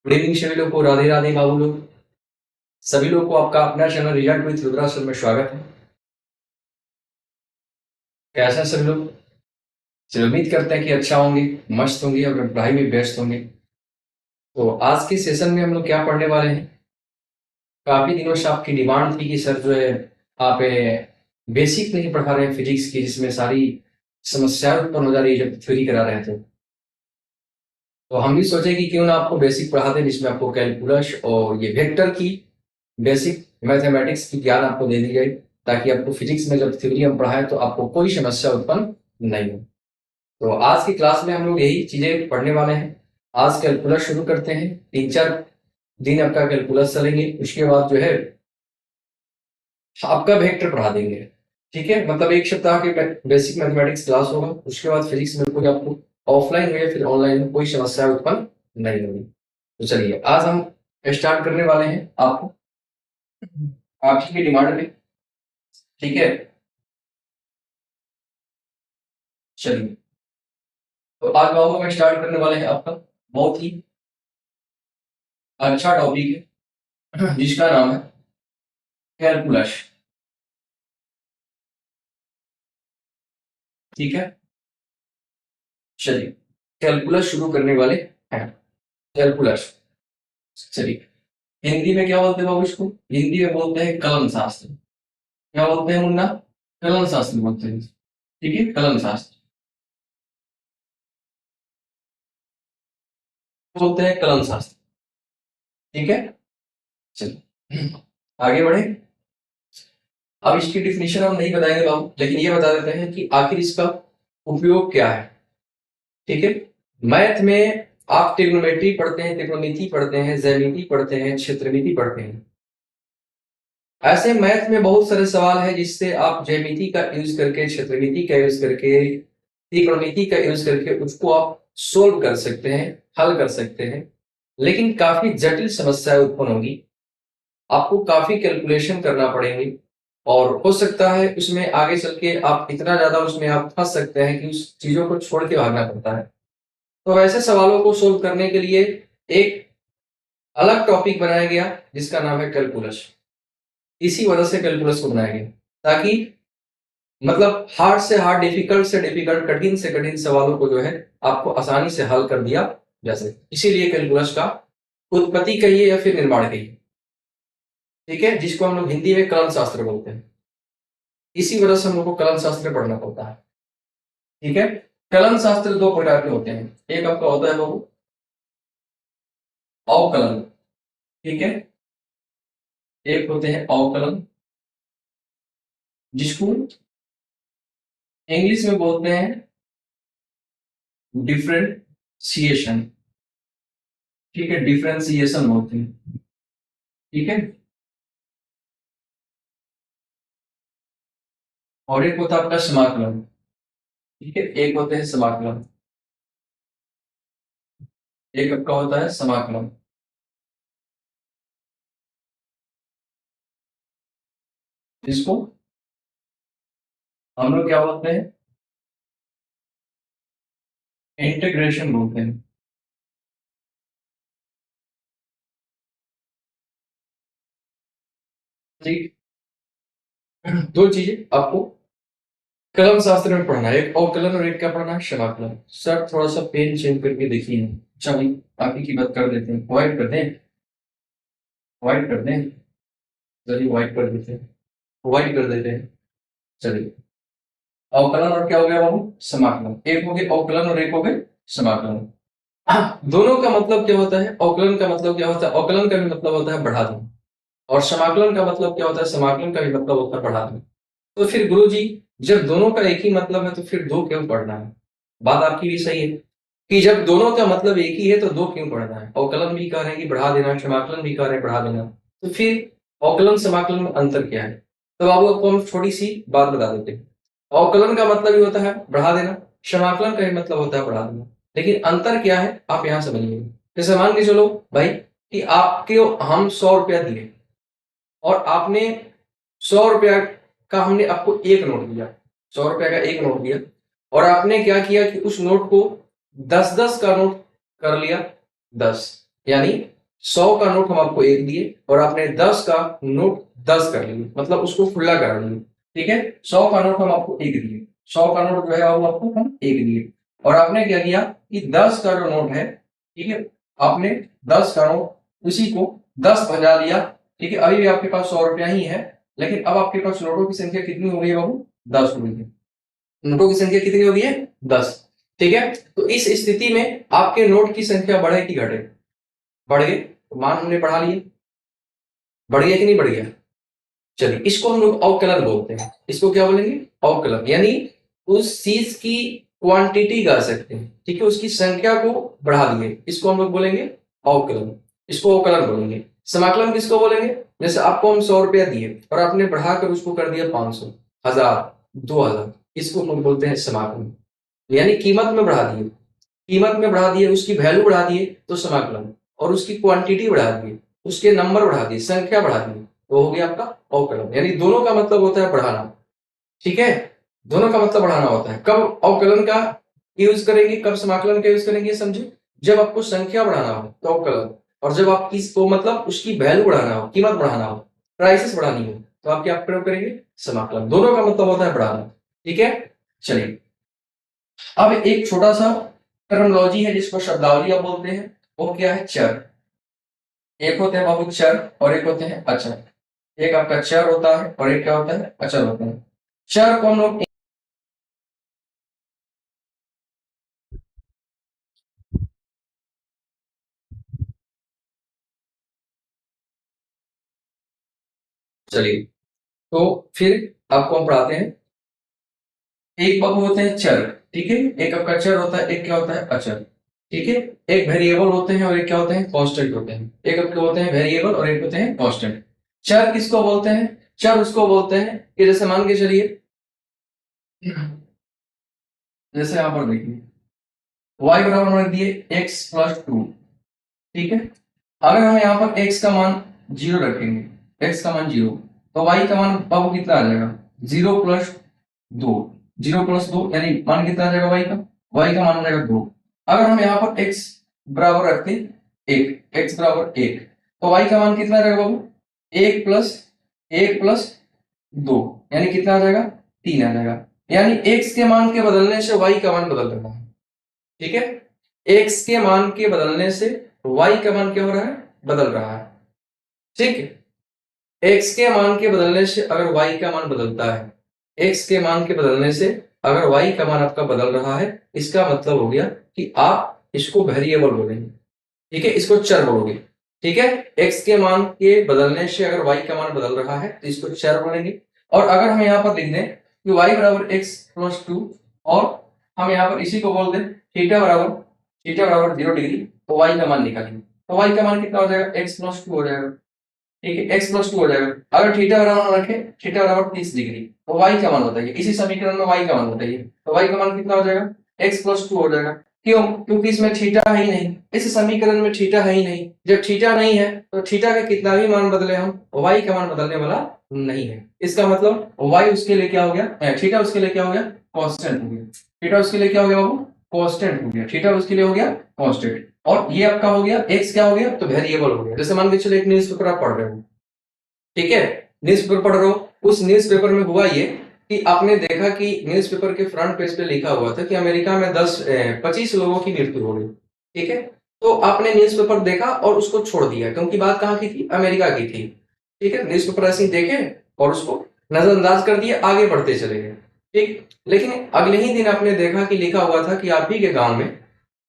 Good evening सभी लोग को, राधे राधे बाबू लोग। सभी लोग को आपका अपना चैनल रिजल्ट विद रुद्रासुर में स्वागत है। कैसे हैं सभी लोग? चलिए उम्मीद करते हैं कि अच्छा होंगे, मस्त होंगे और पढ़ाई में व्यस्त होंगे। तो आज के सेशन में हम लोग क्या पढ़ने वाले हैं? काफी दिनों से आपकी डिमांड थी कि सर जो है आप बेसिक नहीं पढ़ा रहे हैं फिजिक्स की, जिसमें सारी समस्याएं उत्पन्न हो जा रही है जब थ्योरी करा रहे थे। तो हम भी सोचे कि क्यों ना आपको बेसिक पढ़ा दें, जिसमें आपको कैलकुलस और ये वेक्टर की बेसिक मैथमेटिक्स की ज्ञान आपको दे दी जाए, ताकि आपको फिजिक्स में जब थ्योरी हम पढ़ाएं तो आपको कोई समस्या उत्पन्न नहीं हो। तो आज की क्लास में हम लोग यही चीजें पढ़ने वाले हैं। आज कैलकुलस शुरू करते हैं। 3-4 दिन आपका कैलकुलस चलेंगे, उसके बाद जो है आपका वेक्टर पढ़ा देंगे। ठीक है, मतलब एक सप्ताह की बेसिक मैथमेटिक्स क्लास होगा। उसके बाद फिजिक्स में कोई आपको ऑफलाइन हो या फिर ऑनलाइन हो कोई समस्या उत्पन्न नहीं होगी। तो चलिए आज हम स्टार्ट करने वाले हैं आपको आपकी की डिमांड में। ठीक है, चलिए तो आज बाबू हम स्टार्ट करने वाले हैं आपका बहुत ही अच्छा टॉपिक है जिसका नाम है कैलकुलस। ठीक है, चलिए कैलकुलस शुरू करने वाले हैं। कैलकुलस, चलिए हिंदी में क्या बोलते हैं बाबू इसको? हिंदी में बोलते हैं कलन शास्त्र। क्या बोलते हैं मुन्ना? कलन शास्त्र बोलते हैं। ठीक है, कलन शास्त्र बोलते हैं, कलन शास्त्र। ठीक है, चलिए आगे बढ़े। अब इसकी डिफिनेशन हम नहीं बताएंगे बाबू, लेकिन ये बता देते हैं कि आखिर इसका उपयोग क्या है। ठीक है, मैथ में आप ट्रिग्नोमेट्री पढ़ते हैं, त्रिकोणमिति पढ़ते हैं, ज्यामिति पढ़ते हैं, क्षेत्रमिति पढ़ते हैं। ऐसे मैथ में बहुत सारे सवाल है जिससे आप ज्यामिति का यूज करके, क्षेत्रमिति का यूज करके, त्रिकोणमिति का यूज करके उसको आप सोल्व कर सकते हैं, हल कर सकते हैं। लेकिन काफी जटिल समस्याएं उत्पन्न होगी, आपको काफी कैलकुलेशन करना पड़ेंगे और हो सकता है उसमें आगे चल के आप इतना ज्यादा उसमें आप फंस सकते हैं कि उस चीजों को छोड़ के भागना पड़ता है। तो ऐसे सवालों को सोल्व करने के लिए एक अलग टॉपिक बनाया गया जिसका नाम है कैलकुलस। इसी वजह से कैलकुलस को बनाया गया, ताकि मतलब हार्ड से डिफिकल्ट, कठिन से कठिन सवालों को जो है आपको आसानी से हल कर दिया जा सके। इसीलिए कैलकुलस का उत्पत्ति कहिए या फिर निर्माण कहिए, ठीक है, जिसको हम लोग हिंदी में कलन शास्त्र बोलते हैं। इसी वजह से हम लोग को कलन शास्त्र पढ़ना पड़ता है। ठीक है, कलन शास्त्र दो प्रकार के होते हैं। एक आपका होता है वो अवकलन। ठीक है, एक होते हैं अवकलन, जिसको इंग्लिश में बोलते हैं डिफरेंशिएशन। ठीक है, डिफरेंशिएशन बोलते हैं। ठीक है, और एक होता है आपका समाकलन। ठीक है, एक होते हैं समाकलन, एक आपका होता है समाकलन। जिसको हम लोग क्या बोलते हैं? इंटीग्रेशन बोलते हैं। ठीक, दो चीजें आपको कलन शास्त्र में पढ़ना है, एक अवकलन और एक क्या पढ़ना है? समाकलन। सर थोड़ा सा पेन चेंज करके देखिए। अच्छा भाई, बाकी की बात कर देते हैं, व्हाइट कर दें, व्हाइट कर दें, चलिए व्हाइट कर देते हैं, व्हाइट कर देते हैं। चलिए अवकलन और क्या हो गया बाबू? समाकलन। एक हो गया अवकलन और एक हो गया समाकलन। दोनों का मतलब क्या होता है? अवकलन का मतलब क्या होता है? अवकलन का भी मतलब होता है बढ़ा देना, और समाकलन का मतलब क्या होता है? समाकलन का भी मतलब होता है बढ़ा देना। तो फिर गुरुजी, जब दोनों का एक ही मतलब है तो फिर दो क्यों पढ़ना है? बात आपकी भी सही है कि जब दोनों का मतलब एक ही है तो दो क्यों पढ़ना है? अवकलन भी कह रहे हैं कि बढ़ा देना, समाकलन भी कह रहे हैं बढ़ा देना, तो फिर अवकलन समाकलन में अंतर क्या है? तो बाबू आपको हम छोटी सी बात बता देते हैं। अवकलन का मतलब ही होता है बढ़ा देना, समाकलन का ही मतलब होता है बढ़ा देना, लेकिन अंतर क्या है आप यहां समझिए। जैसे मान के चलो भाई कि आपके हम 100 रुपया दिए और आपने 100 रुपया का हमने आपको एक नोट दिया, 100 रुपया का एक नोट दिया, और आपने क्या किया कि उस नोट को 10-10 का नोट कर लिया, 10 यानी 100 का नोट हम आपको 1 दिए और आपने 10 का नोट 10 कर लिए, मतलब उसको खुला कर लिए। ठीक है, 100 का नोट हम आपको 1 दिए, 100 का नोट जो है वो आपको हम 1 दिए और आपने क्या किया कि 10 का जो नोट है, ठीक है, आपने 10 का नोट उसी को 10 भजा लिया। ठीक है, अभी भी आपके पास 100 रुपया ही है, लेकिन अब आपके पास नोटों की संख्या कितनी हो गई है बाबू? 10 हो गई है। नोटों की संख्या कितनी हो गई है? 10। ठीक है, तो इस स्थिति में आपके नोट की संख्या बढ़े कि घटे? बढ़ गए, तो मान हमने बढ़ा लिए। बढ़ गया कि नहीं बढ़ गया? चलिए, इसको हम लोग अवकलन बोलते हैं। इसको क्या बोलेंगे? अवकलन, यानी उस चीज की क्वांटिटी कह सकते हैं, ठीक है, उसकी संख्या को बढ़ा दिए, इसको हम लोग बोलेंगे अवकलन। इसको अवकलन बोलेंगे। समाकलन किसको बोलेंगे? जैसे आपको हम 100 रुपया दिए और आपने बढ़ाकर उसको कर दिया 500, 1000, 2000, इसको हम लोग बोलते हैं समाकलन। यानी कीमत में बढ़ा दिए, कीमत में बढ़ा दिए, उसकी वैल्यू बढ़ा दिए तो समाकलन, और उसकी क्वांटिटी बढ़ा दिए, उसके नंबर बढ़ा दिए, संख्या बढ़ा दी, तो हो गया आपका अवकलन। यानी दोनों का मतलब होता है बढ़ाना। ठीक है, दोनों का मतलब बढ़ाना होता है। कब अवकलन का यूज करेंगे, कब समाकलन का यूज करेंगे, समझे? जब आपको संख्या बढ़ाना हो तो अवकलन, और जब आप किसको मतलब उसकी वैल्यू बढ़ाना हो, कीमत बढ़ाना हो, प्राइसेस बढ़ानी हो, तो आप क्या प्रयोग करेंगे? समाकलन। दोनों का मतलब होता है बढ़ाना। ठीक है, चलिए, अब एक छोटा सा टर्मिनोलॉजी है जिसको शब्दावली आप बोलते हैं, वो क्या है? चर। एक होते हैं बाबू चर और एक होते हैं अचर। एक आपका चर होता है और एक क्या होता है? अचर होता है। चर को हम लोग, चलिए, तो फिर आपको हम पढ़ाते हैं। एक बाबू होते हैं चर, ठीक है, एक आपका चर होता है, एक क्या होता है? अचर। ठीक है, एक वेरिएबल होते हैं और एक क्या होते हैं? कांस्टेंट होते हैं। एक आपके होते हैं वेरिएबल और एक होते हैं कांस्टेंट। चर किसको बोलते हैं? चर उसको बोलते हैं कि जैसे मान के चलिए, जैसे यहां पर देखिए y बराबर मान दिए x+2। ठीक है, अगर हम यहाँ पर x का मान 0 रखेंगे, x का मान 0, तो y का मान बाबू कितना आ जाएगा? 0+2। 0+2 यानी मान कितना आ जाएगा y का? y का मान आ जाएगा 2। अगर हम यहाँ पर x बराबर रखते 1, x बराबर 1, तो y का मान कितना आ जाएगा बाबू? 1+1+2 यानी कितना आ जाएगा? 3 आ जाएगा। यानी x के मान के बदलने से y का मान बदल रहा है। ठीक है, x के मान के बदलने से y का मान क्या हो रहा है? बदल रहा है। ठीक है, x के मान के बदलने से अगर y का मान बदलता है, x के मान के बदलने से अगर y का मान आपका बदल रहा है, इसका मतलब हो गया कि आप इसको वेरिएबल बोलेंगे। ठीक है, इसको चर बोलोगे। ठीक है, x के मान के बदलने से अगर y का मान बदल रहा है तो इसको चर बोलेंगे। और अगर हम यहाँ पर लिख दें कि y बराबर x+2 और हम यहाँ पर इसी को बोल दें थीटा बराबर 0 डिग्री, तो y का मान निकालेंगे, तो y का मान कितना हो जाएगा? x+2 हो जाएगा। ठीक है, x+2 हो जाएगा। अगर थीटा बराबर रखें, थीटा बराबर 30 डिग्री, तो y का मान बताइए, इसी समीकरण में y का मान बताइए, तो y का मान कितना हो जाएगा? x+2 हो जाएगा। क्यों? क्योंकि इसमें थीटा है ही नहीं, इस समीकरण में थीटा है ही नहीं। जब थीटा नहीं है तो थीटा का कितना भी मान बदले हम, y का मान बदलने वाला नहीं है। इसका मतलब y उसके लिए क्या हो गया? थीटा उसके लिए क्या हो गया? कांस्टेंट हो गया। थीटा उसके लिए क्या हो गया बाबू? कांस्टेंट हो गया। थीटा उसके लिए हो गया कांस्टेंट, और ये आपका हो गया x क्या हो गया? तो वेरिएबल हो गया। जैसे मान के चलो एक न्यूज़पेपर आप पढ़ रहे हो, ठीक है, न्यूज़पेपर पढ़ रहे हो, उस न्यूज़पेपर में हुआ ये कि आपने देखा कि न्यूज़पेपर के फ्रंट पेज पे लिखा हुआ था कि अमेरिका में 25 लोगों की मृत्यु हो गई। ठीक है, तो आपने न्यूज़पेपर देखा और उसको छोड़ दिया, क्योंकि बात कहाँ की थी? अमेरिका की थी। ठीक है, न्यूज़पेपर ऐसे ही देखे और उसको नजरअंदाज कर दिया, आगे बढ़ते चले गए। ठीक, लेकिन अगले ही दिन आपने देखा कि लिखा हुआ था कि आप ही के गांव में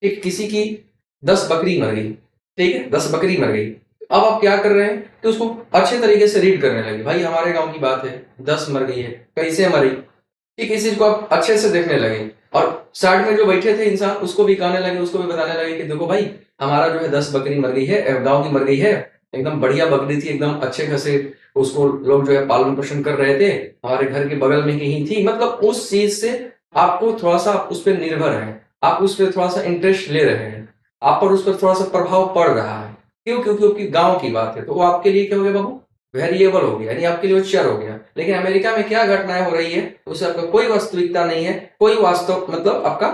एक किसी की 10 बकरी मर गई। ठीक है, 10 बकरी मर गई। अब आप क्या कर रहे हैं कि उसको अच्छे तरीके से रीड करने लगे। भाई हमारे गांव की बात है, 10 मर गई है, कैसे मरी? ठीक, इस चीज को आप अच्छे से देखने लगे, और साइड में जो बैठे थे इंसान उसको भी कहने लगे, उसको भी बताने लगे कि देखो भाई, हमारा जो है 10 बकरी मर गई है, गांव की मर गई है, एकदम बढ़िया बकरी थी, एकदम अच्छे खासे उसको लोग जो है पालन पोषण कर रहे थे, हमारे घर के बगल में ही थी। मतलब उस चीज से आपको थोड़ा सा उस पर निर्भर है, आप उस पर थोड़ा सा इंटरेस्ट ले रहे हैं, आप पर उस पर थोड़ा सा प्रभाव पड़ रहा है। क्यों? क्योंकि गांव की बात है, तो वो आपके लिए क्या हो गया बाबू? वेरिएबल हो गया, यानी आपके लिए वो चर हो गया। लेकिन अमेरिका में क्या घटनाएं हो रही है, उससे आपका कोई वास्तविकता नहीं है, कोई वास्तव मतलब आपका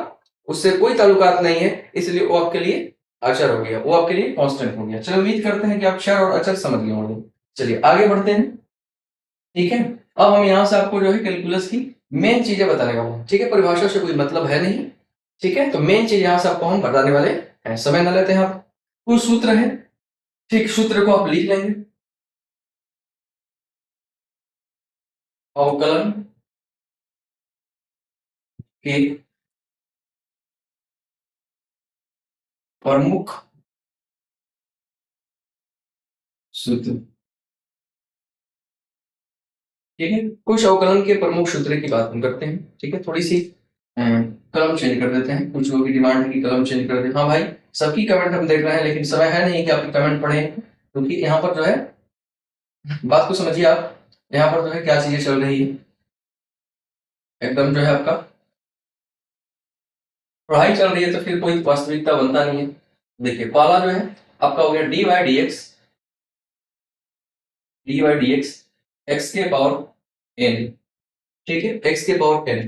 उससे कोई ताल्लुकात नहीं है, इसलिए वो आपके लिए अचर हो गया, वो आपके लिए कांस्टेंट हो गया। चलो उम्मीद करते हैं कि आप चर और अचर समझ गए होंगे। चलिए आगे बढ़ते हैं। ठीक है, अब हम यहाँ से आपको जो है कैलकुलस की मेन चीजें बताने वाले हैं। ठीक है, परिभाषा से कोई मतलब है नहीं। ठीक है, तो मेन चीज यहाँ से आपको हम बताने वाले हैं। समय न लेते हैं आप। कुछ सूत्र है, ठीक, सूत्र को आप लिख लेंगे। अवकलन के प्रमुख सूत्र। ठीक है, कुछ अवकलन के प्रमुख सूत्र की बात हम करते हैं। ठीक है, थोड़ी सी कलम चेंज कर देते हैं। कुछ लोगों की डिमांड है कि कलम चेंज कर दें। हाँ भाई, सबकी कमेंट हम देख रहे हैं, लेकिन समय है नहीं कि आपकी कमेंट पढ़ें, क्योंकि यहाँ पर जो है बात को समझिए आप। यहाँ पर जो है क्या चीजें चल रही है, एकदम जो है आपका पढ़ाई चल रही है, तो फिर कोई वास्तविकता बनता नहीं है। देखिए पहला जो है आपका हो गया dy dx x के पावर n। ठीक है, x के पावर n,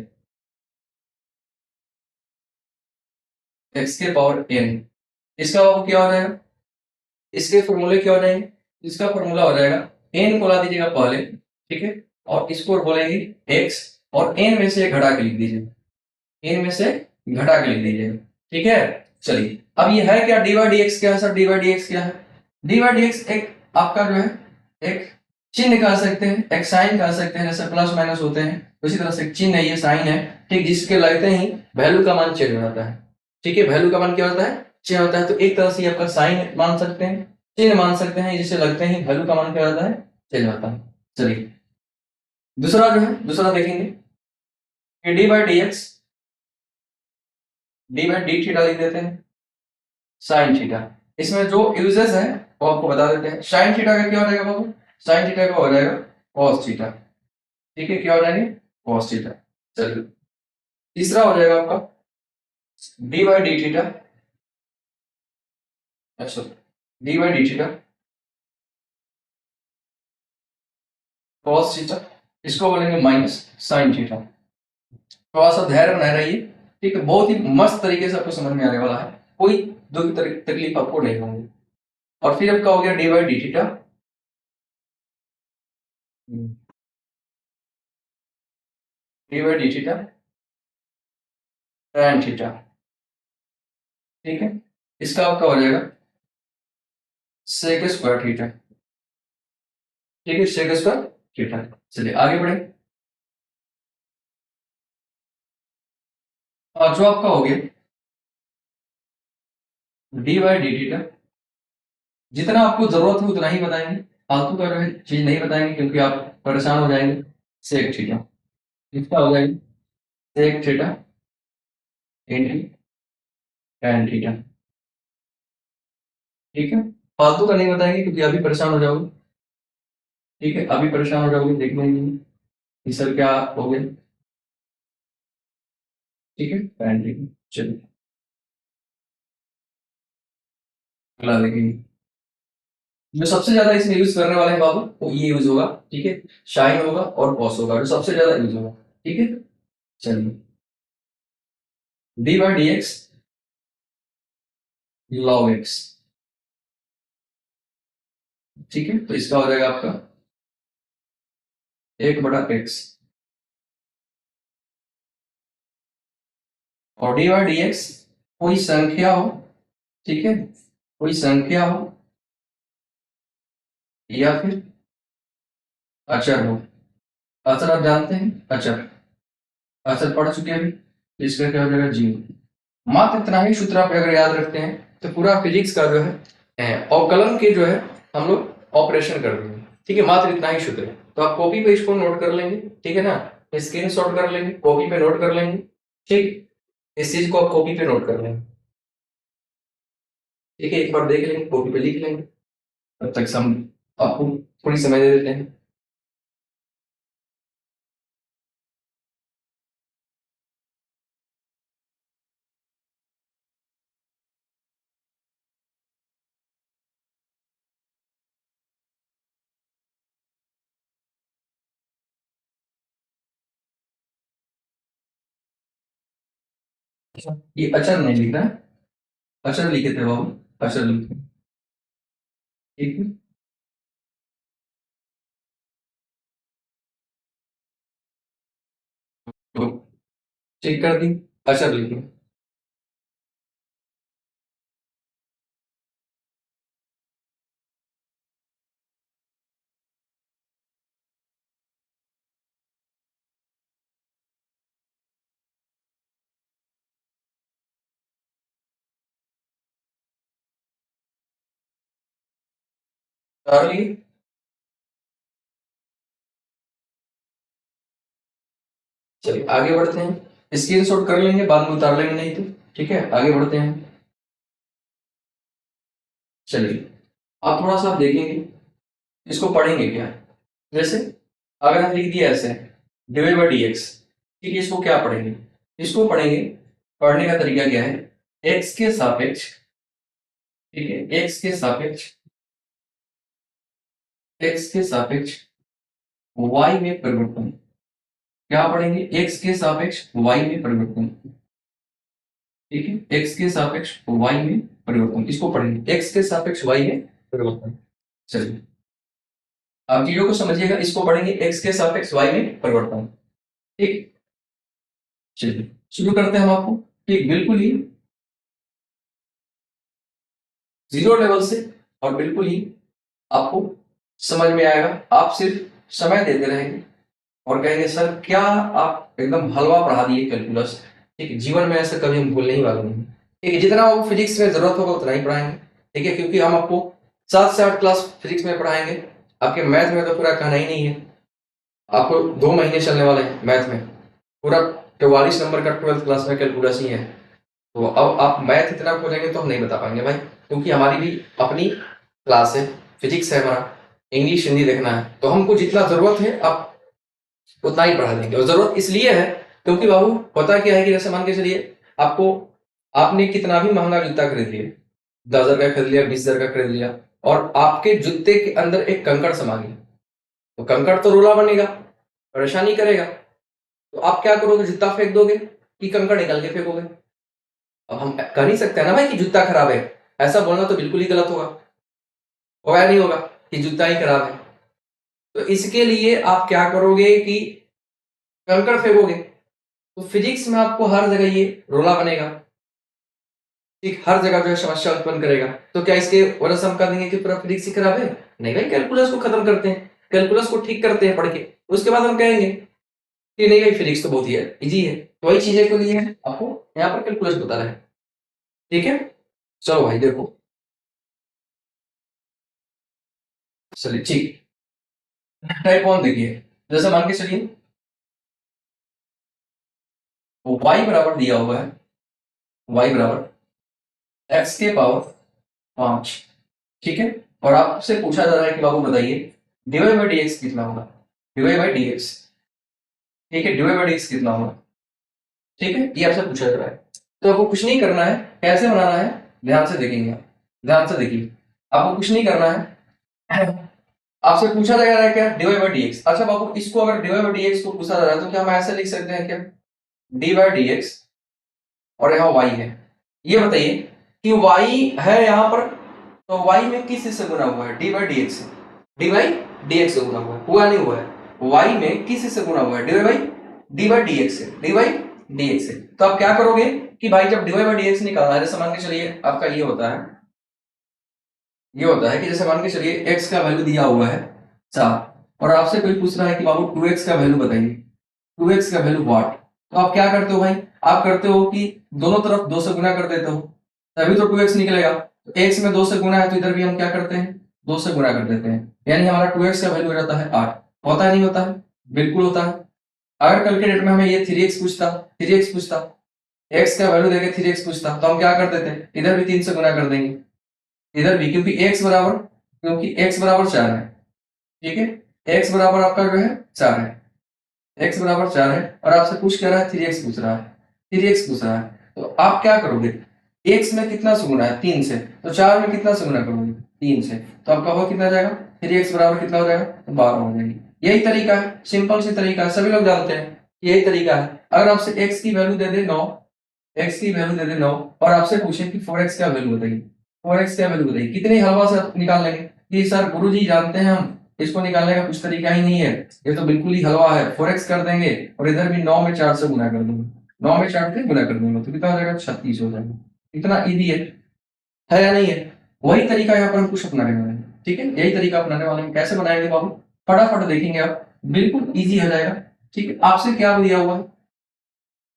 x के पावर n। इसका क्या हो जाएगा, इसके फॉर्मूले क्या हो जाएंगे। इसका फॉर्मूला हो जाएगा, n को ला दीजिएगा पहले। ठीक है, और इसको बोलेंगे x, और n में से घटा के लिख दीजिए, n में से घटा के लिख दीजिएगा। ठीक है, चलिए अब ये है क्या, dy dx क्या है सर, dy dx क्या है। dy dx एक आपका जो है एक चिन्ह कह सकते हैं, एक साइन कह सकते हैं, जैसे प्लस माइनस होते हैं उसी तरह से एक चिन्ह है, ये साइन है। ठीक, जिसके लगते ही वैल्यू का मान चेंज हो जाता है। ठीक है, वैल्यू का मान क्या होता है, चेंज होता है। तो एक तरह से ये आपका साइन मान सकते हैं, चिन्ह मान सकते हैं, जिसे लगते ही वैल्यू का मान क्या होता है, चेंज होता है। चलिए दूसरा जो है, दूसरा देखेंगे कि डी बाई डी थीटा लिख देते हैं साइन थीटा। इसमें जो यूजेस है वो आपको बता देते हैं। साइन थीटा का क्या हो जाएगा बाबू, साइन थीटा का हो जाएगा कॉस थीटा। ठीक है, क्या हो जाएंगे, कॉस थीटा। चलिए तीसरा हो जाएगा आपका डी बाई डी थीटा, अच्छा D by D theta cos theta, इसको बोलेंगे माइनस साइन थीटा। थोड़ा सा धैर्य बनाए रहिए। ठीक है, बहुत ही मस्त तरीके से आपको समझ में आने वाला है, कोई दुख तकलीफ आपको नहीं होगी। और फिर आपका हो गया D by D theta, D by D theta tan theta. ठीक है, इसका आपका हो जाएगा sec स्क्वायर थीटा। ठीक है, sec स्क्वायर थीटा। चलिए आगे बढ़े। और जो आपका हो गया डी बाई डी थीटा, जितना आपको जरूरत है उतना ही बताएंगे, फालतू का जो है चीज नहीं बताएंगे, क्योंकि आप परेशान हो जाएंगे। सेक थीटा, इसका हो जाएगा sec theta into tan theta. ठीक है, फालतू का नहीं बताएंगे, क्योंकि अभी परेशान हो जाओगे। ठीक है, अभी परेशान हो जाओगे देखने में कि सर क्या हो गया। ठीक है, tan थीटा। चलिए अगला देखेंगे, जो सबसे ज्यादा इसमें यूज करने वाले हैं बाबू वो ये यूज होगा। ठीक है, शाइन होगा और कॉस होगा, जो सबसे ज्यादा यूज होगा। ठीक है, चलिए D by D x log x. ठीक है, तो इसका हो जाएगा आपका 1/x, और डी बाई डी एक्स कोई संख्या हो। ठीक है, कोई संख्या हो या फिर अचर हो। अचर आप जानते हैं, अचर, अचर पढ़ चुके हैं अभी, तो इसका क्या हो जाएगा, जीरो। मात्र इतना ही सूत्र आप अगर याद रखते हैं तो पूरा फिजिक्स का जो है अवकलन के जो है हम लोग ऑपरेशन कर देंगे। ठीक है, मात्र इतना ही सूत्र है। तो आप कॉपी पे इसको नोट कर लेंगे। ठीक है ना, स्क्रीन शॉट कर लेंगे, कॉपी पे नोट कर लेंगे। ठीक, इस चीज को आप कॉपी पे नोट कर लेंगे। ठीक है, एक बार देख लेंगे, कॉपी पे लिख लेंगे, तब तक हम आपको थोड़ी समय दे देते हैं। ये अचर नहीं लिखना है, अक्षर लिखे थे बाबू, अक्षर लिखे, ठीक है। तो चेक कर दी, अक्षर लिखे। कर लिए, चलिए आगे बढ़ते हैं। स्क्रीनशॉट कर लेंगे, बाद में उतार लेंगे नहीं तो, ठीक है। आगे बढ़ते हैं, चलिए आप थोड़ा सा देखेंगे, इसको पढ़ेंगे क्या। जैसे अगर हम लिख दिया ऐसे डिवाइड बाई डी एक्स, ठीक है, इसको क्या पढ़ेंगे, इसको पढ़ेंगे, पढ़ने का तरीका क्या है, एक्स के सापेक्ष, ठीक है, एक्स के सापेक्ष, एक्स के सापेक्ष वाई में परिवर्तन। क्या पढ़ेंगे, एक्स के सापेक्ष वाई में परिवर्तन, ठीक है, एक्स के सापेक्ष वाई में परिवर्तन, इसको पढ़ेंगे, एक्स के सापेक्ष वाई में परिवर्तन। चलिए आप चीजों को समझिएगा, इसको पढ़ेंगे एक्स के सापेक्ष वाई में परिवर्तन, ठीक। चलिए शुरू करते हैं हम आपको, ठीक, बिल्कुल ही जीरो लेवल से, और बिल्कुल ही आपको समझ में आएगा। आप सिर्फ समय देते रहेंगे और कहेंगे सर क्या आप एकदम हलवा पढ़ा दिए कैलकुलस, ठीक है, जीवन में ऐसा कभी हम भूलने ही वाले नहीं, ठीक है। जितना आपको फिजिक्स में जरूरत होगा उतना ही पढ़ाएंगे, ठीक है, क्योंकि हम आपको 7 से 8 क्लास फिजिक्स में पढ़ाएंगे। आपके मैथ में तो पूरा कहना ही नहीं है, आपको 2 महीने चलने वाले हैं मैथ में, पूरा 44 नंबर का 12th क्लास में कैलकुलस ही है। तो अब आप मैथ इतना खोजेंगे तो हम नहीं बता पाएंगे भाई, क्योंकि हमारी भी अपनी क्लास है, फिजिक्स है हमारा, इंग्लिश हिंदी देखना है, तो हमको जितना जरूरत है आप उतना ही पढ़ा देंगे। और जरूरत इसलिए है क्योंकि बाबू होता क्या है कि जैसे मान के चलिए आपको, आपने कितना भी महंगा जूता खरीद लिया, 10,000 का खरीद लिया, 20,000 का खरीद लिया, और आपके जूते के अंदर एक कंकड़ समा गया, तो कंकड़ तो रोला बनेगा, परेशानी करेगा, तो आप क्या करोगे, जूता फेंक दोगे कि कंकड़ निकाल के फेंकोगे। अब हम कह नहीं सकते ना भाई कि जूता खराब है, ऐसा बोलना तो बिल्कुल ही गलत होगा या नहीं होगा कि जूता ही खराब है। तो इसके लिए आप क्या करोगे कि कंकड़ फेंकोगे, तो फिजिक्स में आपको हर जगह ये रोला बनेगा, ठीक, हर जगह जो है समस्या उत्पन्न करेगा। तो क्या इसके वजह से हम कह देंगे कि पूरा फिजिक्स ही खराब है, नहीं भाई, कैलकुलस को खत्म करते हैं, कैलकुलस को ठीक करते हैं पढ़ के, उसके बाद हम कहेंगे कि नहीं भाई फिजिक्स तो बहुत ही है, इजी है। तो वही चीजें के लिए आपको यहाँ पर कैलकुलस बता रहे हैं, ठीक है। चलो भाई देखो, चलिए ठीक, टाइप वन देखिए, जैसे मान के चलिए y बराबर दिया हुआ है, y बराबर x के पावर 5, ठीक है, और आपसे पूछा जा रहा है कि बाबू बताइए डिवाइड बाई dx कितना होगा, डिवाइड बाई dx, ठीक है, डिवाइड बाई dx कितना होगा, ठीक है, ये आपसे पूछा जा रहा है। तो आपको कुछ नहीं करना है, कैसे बनाना है, ध्यान से देखेंगे आप, ध्यान से देखिए, आपको कुछ नहीं करना है, आपसे पूछा जा रहा है क्या, डिवाइड बाई dx। अच्छा बाबू, इसको अगर डिवाइड बाई dx को पूछा जा रहा है तो क्या हम ऐसे लिख सकते हैं क्या, डी बाई dx, और यहाँ y है, ये बताइए कि y है यहाँ पर, तो y में किस से गुना हुआ है, डी बाई dx से, डी बाई dx से गुना हुआ है, हुआ नहीं हुआ है, y में किस से गुना हुआ है, डी बाई dx से, डी बाई dx से। तो आप क्या करोगे कि भाई जब डी बाई dx निकालना है, जैसे मान के चलिए आपका ये होता है, ये होता है कि जैसे मान के चलिए x का वैल्यू दिया हुआ है 4, और आपसे कोई पूछ रहा है कि बाबू 2x का वैल्यू बताइए, 2x का वैल्यू व्हाट, तो आप क्या करते हो भाई, आप करते हो कि दोनों तरफ 2 से गुना कर देते हो, तभी तो 2x निकलेगा। तो x में 2 से गुना है तो इधर भी हम क्या करते हैं, 2 से गुना कर देते हैं, यानी हमारा 2x का वैल्यू हो जाता है 8। होता है नहीं होता है, बिल्कुल होता है। अगर कल के डेट में हमें ये 3x पूछता, 3x पूछता, x का वैल्यू देके 3x पूछता, तो हम क्या कर देते हैं, इधर भी 3 से गुना कर देंगे, इधर भी, क्योंकि x बराबर, क्योंकि x बराबर 4 है, ठीक है, x बराबर आपका जो है 4 है, x बराबर 4 है, और आपसे पूछ क्या रहा है, 3x पूछ रहा है, 3x पूछ रहा है, तो आप क्या करोगे, x में कितना से गुना है, 3 से, तो 4 में कितना से गुना करोगे, 3 से, तो आपका हो कितना जाएगा, 3x बराबर कितना हो जाएगा, तो 12 हो जाएगी। यही तरीका है, सिंपल सी तरीका है, सभी लोग जानते हैं, यही तरीका है। अगर आपसे x की वैल्यू दे दे 9, x की वैल्यू दे दे 9 और आपसे पूछे कि 4x क्या वैल्यू बताइए, 4x क्या वैल्यू बताइए, कितने हलवा से आप निकाल लेंगे कि सर गुरुजी जानते हैं हम इसको निकालने का कुछ तरीका ही नहीं है, ये तो बिल्कुल ही हलवा है, 4x कर देंगे और इधर भी 9 में 4 से गुना कर देंगे, 9 में 4 से गुना कर देंगे तो कितना हो जाएगा 36 हो जाएगा। इतना इजी है या नहीं है? वही तरीका यहाँ पर हम कुछ अपनाने वाले हैं, ठीक है, यही तरीका अपनाने वाले हैं। कैसे बनाएंगे बाबू, फटाफट देखेंगे आप, बिल्कुल इजी हो जाएगा। ठीक है, आपसे क्या दिया हुआ है,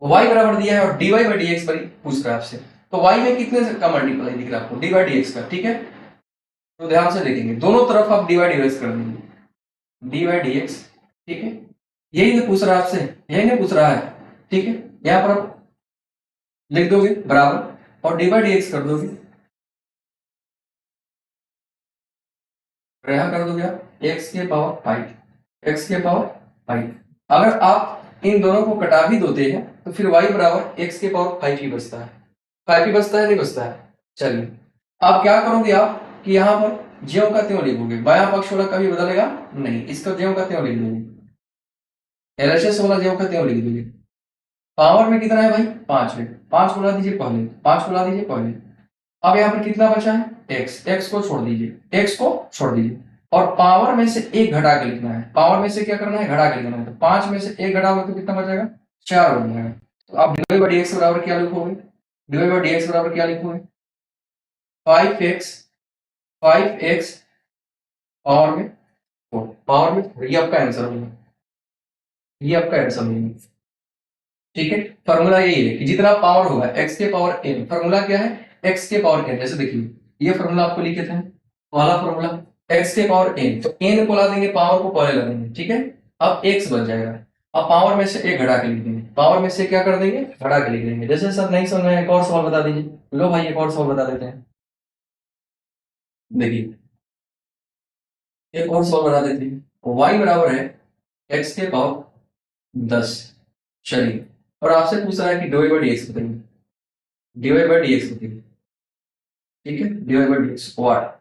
y बराबर दिया है और dy बाई dx पर पूछ रहा है आपसे, तो y में कितने का मल्टीप्लाई दिख रहा है आपको, dy बाई dx का, ठीक है, तो ध्यान से देखेंगे दोनों तरफ आप dy बाई dx कर देंगे, dy बाई dx, ठीक है, यही तो पूछ रहा है आपसे, यही नहीं पूछ रहा है, ठीक है, यहाँ पर आप लिख दोगे बराबर और dy बाई dx कर दोगे, यहाँ कर दोगे आप x के पावर 5, x के पावर 5। अगर आप इन दोनों को कटा भी देते हैं तो फिर y बराबर x के पावर 5 ही बचता है, 5 ही बचता है, नहीं बचता है। चलिए आप क्या करोगे आप कि यहाँ पर ज्यों का त्यों लिखोगे, बायां पक्ष वाला कभी बदलेगा नहीं, इसका ज्यों का त्यों लिख दोगे, एलएचएस वाला ज्यों का त्यों लिख दोगे। पावर में कितना है भाई 5 है, 5 बुला दीजिए पहले, 5 बुला दीजिए पहले। अब यहाँ पर कितना बचा है x, x को छोड़ दीजिए, x को छोड़ दीजिए और पावर में से एक घटा के लिखना है, पावर में से क्या करना है घटा के लिखना है, तो 5 में से एक घटाओगे तो कितना बचेगा 4 हो जाएगा। तो आप dy बाई dx बराबर क्या लिखोगे, dy बाई dx बराबर क्या लिखोगे 5x, 5x पावर में 4, पावर में 4, ये आपका आंसर होगा, ये आपका आंसर होगा। ठीक है, फॉर्मूला यही है कि जितना पावर होगा x के पावर n, फॉर्मूला क्या है x के पावर n, जैसे देखिए ये फॉर्मूला आपको लिखे थे वाला फॉर्मूला x के पावर n, तो n को ला देंगे पावर को पहले ला देंगे, ठीक है, अब x बच जाएगा, अब पावर में से एक घटा के लिख देंगे, पावर में से क्या कर देंगे घटा के लिख देंगे। जैसे सर नहीं समझ में आया एक और सवाल बता दीजिए, लो भाई एक और सवाल बता देते हैं, देखिए एक और सवाल बता देते हैं, y बराबर है x के पावर 10, चलिए, और आपसे पूछ रहा है कि dy बाई dx बताइए, dy बाई dx बताइए, ठीक है, dy बाई dx व्हाट,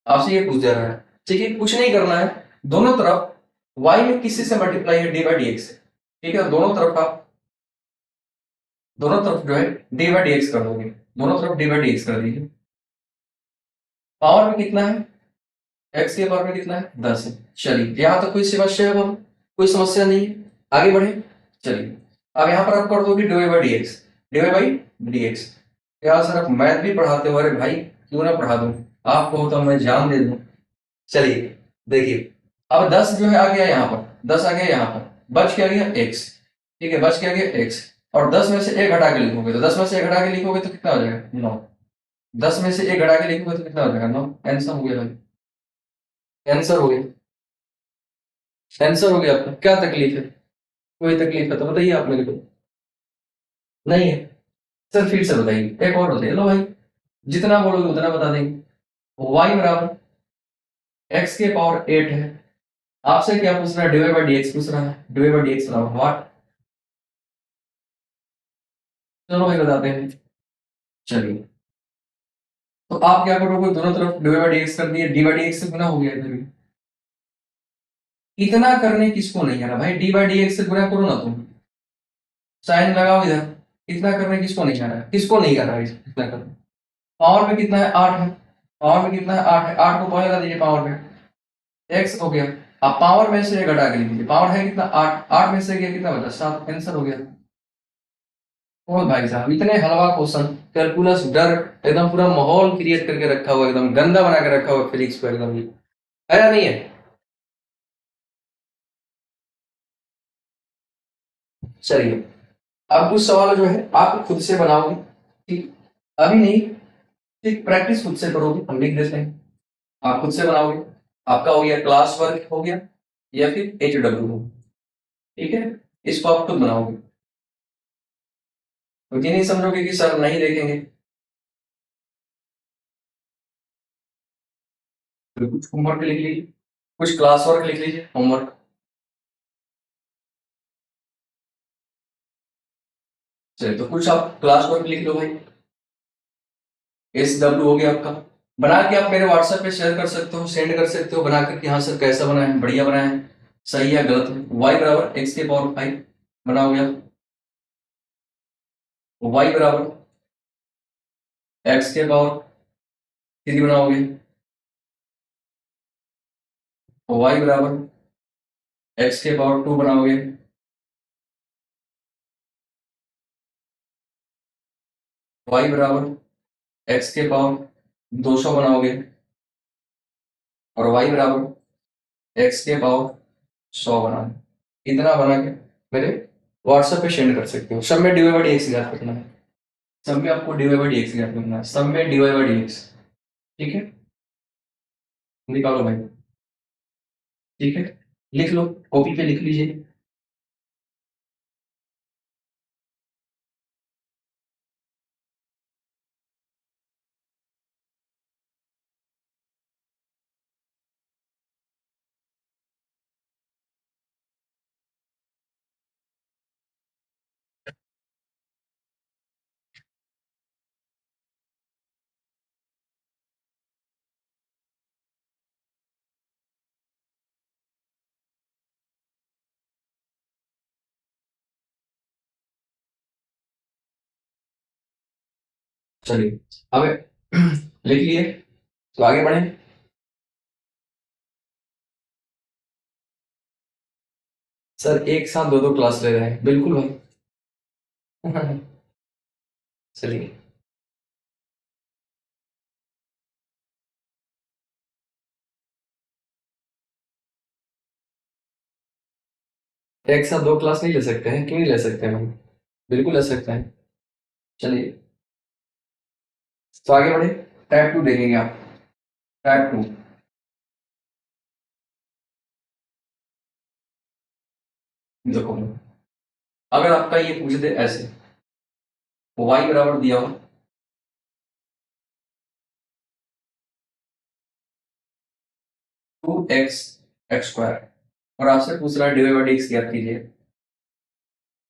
आपसे ये पूछ दे रहा है, ठीक है, कुछ नहीं करना है, दोनों तरफ y में किसी से मल्टीप्लाई है dy बाई dx से, ठीक है, दोनों तरफ आप दोनों तरफ जो है dy बाई dx कर दोगे, दोनों तरफ dy बाई dx कर दीजिए। पावर में कितना है x के पावर में कितना है 10 है। चलिए यहां तक कोई समस्या है बाबू, कोई समस्या नहीं है, आगे बढ़े। चलिए अब यहां पर आप कर दोगे dy by dx, dy by dx। क्या सर आप मैथ भी पढ़ाते हो, अरे भाई क्यों ना पढ़ा दूं, आपको तो मैं जान दे दूं। चलिए देखिए अब 10 जो है आ गया यहाँ पर, 10 आ गया यहाँ पर, बच क्या गया x, ठीक है, बच क्या गया x, और 10 में से एक घटा के लिखोगे, तो 10 में से एक घटा के लिखोगे तो कितना हो जाएगा 9, 10 में से एक घटा के लिखोगे तो कितना हो जाएगा 9, आंसर हो गया भाई, आंसर हो गया, आंसर हो गया। आपका क्या तकलीफ है, कोई तकलीफ है तो बताइए आप मेरे को, नहीं है सर फिर से बताइए, एक और बताइए, लो भाई जितना बोलोगे उतना बता देंगे। y बराबर x के पावर 8 है, आपसे क्या पूछ रहा है dy बाई dx पूछ रहा है, dy बाई dx बराबर व्हाट, चलो भाई बताते हैं। चलिए तो आप क्या करोगे, दोनों तरफ dy बाई dx कर दिए, dy बाई dx से गुना हो गया इधर भी, इतना करने किसको नहीं आ रहा भाई, dy बाई dx से गुना करो ना तुम, साइन लगाओ इधर, इतना करने किसको नहीं आ रहा है, किसको नहीं आ रहा है इतना करना। पावर में कितना है 8 है, पावर में कितना है 8 है, 8 को पहले लगा दीजिए पावर में, x हो गया, अब पावर में से घटा के लिखिए, पावर है कितना 8, 8 में से गया कितना बचा 7, आंसर हो गया। और भाई साहब इतने हलवा क्वेश्चन, कैलकुलस डर एकदम पूरा माहौल क्रिएट करके रखा हुआ, एकदम गंदा बना के रखा हुआ फिजिक्स को, एकदम ही है या नहीं है। चलिए अब कुछ सवाल जो है आप खुद से बनाओगे, ठीक, अभी नहीं, ठीक, प्रैक्टिस खुद से करोगे, हम लिख देते हैं, आप खुद से बनाओगे, आपका हो गया क्लास वर्क हो गया या फिर HW हो, ठीक है, इसको आप खुद बनाओगे, तो ये नहीं समझोगे कि सर नहीं देखेंगे, तो कुछ होमवर्क लिख लीजिए, कुछ क्लास वर्क लिख लीजिए, होमवर्क। चलिए तो कुछ आप क्लास वर्क लिख लो भाई, SW हो गया आपका, बना के आप मेरे व्हाट्सएप पे शेयर कर सकते हो, सेंड कर सकते हो बना करके, हाँ सर कैसा बना है, बढ़िया बना है, सही है गलत है, y बराबर x के पावर 5 बना हो गया। वाई बराबर एक्स के पावर 3 बनाओगे, वाई बराबर एक्स के पावर 2 बनाओगे, वाई बराबर एक्स के पावर 200 बनाओगे, और वाई बराबर एक्स के पावर 100 बनाओगे। इतना बना के मेरे व्हाट्सएप पे सेंड कर सकते हो। सब में डिवाइड बाई एक्स याद रखना है, सब में आपको डिवाइड बाई एक्स याद रखना है, सब में डिवाइड बाई एक्स। ठीक है, निकालो भाई। ठीक है, लिख लो, कॉपी पे लिख लीजिए। चलिए अब लिख लिए, तो आगे बढ़े। सर एक साथ दो दो क्लास ले रहे हैं, बिल्कुल भाई। चलिए, एक साथ दो क्लास नहीं ले सकते हैं, क्यों नहीं ले सकते हैं भाई? बिल्कुल ले सकते हैं। चलिए, तो आगे बढ़े, टाइप 2 देखेंगे आप। टाइप 2, देखो अगर आपका ये पूछ दे ऐसे, वाई बराबर दिया हो 2x एक्स स्क्वायर, और आपसे पूछ रहा है डिवाइड बाई एक्स ज्ञात कीजिए,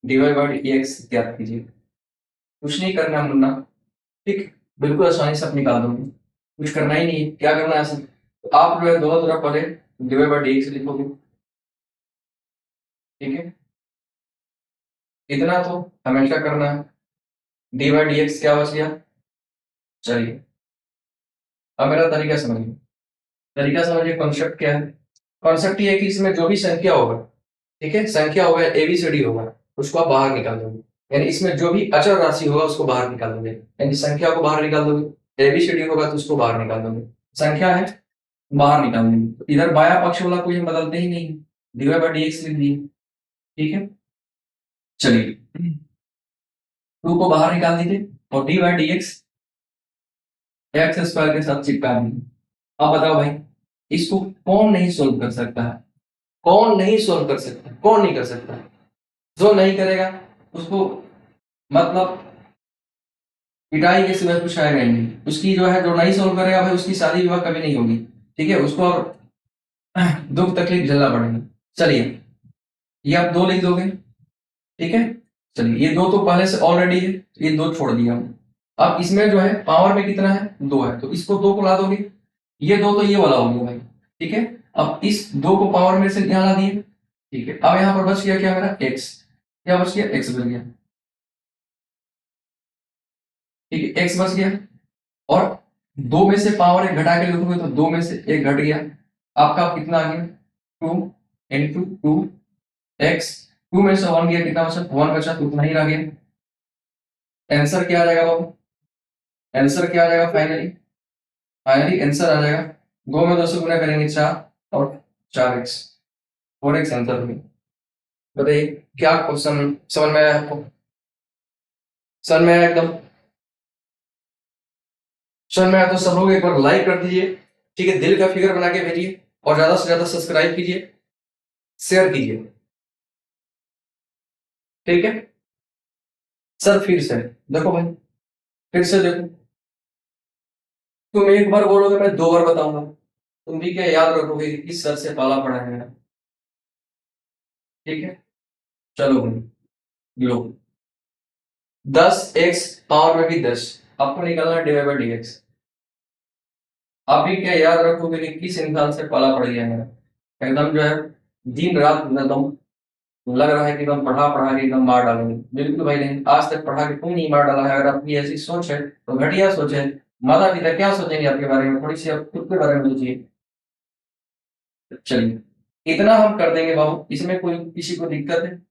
डिवाइड बाई एक्स ज्ञात कीजिए। कुछ नहीं करना मुन्ना, ठीक, बिल्कुल आसानी से आप निकाल दोगे, कुछ करना ही नहीं है। क्या करना है सर, तो आप जो है दोनों तरफ पहले डिवाइड बाई एक्स लिखोगे। ठीक है, इतना तो हमेशा करना है। डी बाई डी एक्स क्या बच गया? चलिए, अब मेरा तरीका समझिए, तरीका समझिए, कॉन्सेप्ट क्या है। कॉन्सेप्ट ये है कि इसमें जो भी संख्या होगा, ठीक है, संख्या होगा एबीसीडी होगा, उसको आप बाहर निकाल दोगे। यानी इसमें जो भी अचर राशि होगा उसको बाहर निकाल दोगे, यानी संख्या को बाहर निकाल दोगे। एबीसीडी होगा तो उसको बाहर निकाल दोगे, संख्या है बाहर निकाल देंगे। तो इधर बाया पक्ष वाला कोई हम बदलते ही नहीं, डिवाइड बाई डीएक्स लिख दिए। ठीक है, चलिए 2 को बाहर निकाल दीजिए, और D by D X x square के साथ चिपका दीजिए। अब बताओ भाई, इसको कौन नहीं सोल्व कर सकता है? कौन नहीं सोल्व कर सकता? कौन नहीं कर सकता? जो नहीं करेगा उसको मतलब पिटाई के सिवाय कुछ आएगा ही नहीं। उसकी जो है, जो नहीं सोल्व करेगा भाई, उसकी शादी विवाह कभी नहीं होगी। ठीक है, उसको और दुख तकलीफ झेलना पड़ेगा। चलिए, ये आप 2 लिख दोगे। ठीक है, चलिए ये 2 तो पहले से ऑलरेडी है, ये 2 छोड़ दिया हूं। अब इसमें जो है पावर में कितना है? 2 है, तो इसको 2 को ला दोगे। ये 2 तो ये वाला हो गया भाई। ठीक है, अब इस 2 को पावर में से यहाँ ला दिए। ठीक है, अब यहाँ पर बच गया क्या मेरा? x। क्या बच गया? x बच गया। ठीक है, x बच गया, और 2 में से पावर 1 घटा के लिखोगे तो 2 में से 1 घट गया। आपका कितना आ गया? 2 इंटू 2 एक्स। 2 में से 1 गया, कितना बचा? 1 बचा, तो उतना ही रह गया। आंसर क्या आ जाएगा बाबू? आंसर क्या आ जाएगा फाइनली? फाइनली आंसर आ जाएगा, 2 में 2 से गुना करेंगे 4, और 4x, 4x आंसर में। बताइए क्या क्वेश्चन समझ में आया आपको? समझ में आया एकदम? समझ में आया तो सब लोग एक बार लाइक कर दीजिए। ठीक है, दिल का फिगर बना के भेजिए, और ज्यादा से ज्यादा सब्सक्राइब कीजिए, शेयर कीजिए। ठीक है सर, फिर से देखो भाई, फिर से देखो। तुम एक बार बोलोगे, मैं 2 बार बताऊंगा, तुम भी क्या याद रखोगे कि किस सर से पाला पड़ा है मेरा। ठीक है, चलो भाई, लो 10x पावर में भी 10, आपको निकालना है डिवाइड बाई डीएक्स। आप भी क्या याद रखोगे कि किस इंसान से पाला पड़ गया है मेरा। एकदम जो है दिन रात एकदम लग रहा है कि एकदम पढ़ा पढ़ा के एकदम मार डालेंगे, बिल्कुल भाई नहीं, आज तक पढ़ा के कोई नहीं मार डाला है। अगर आपकी ऐसी सोच है तो घटिया सोच है। माता पिता क्या सोचेंगे आपके बारे में, थोड़ी सी आप खुद के बारे में सोचिए। चलिए इतना हम कर देंगे बाबू, इसमें कोई किसी को दिक्कत है?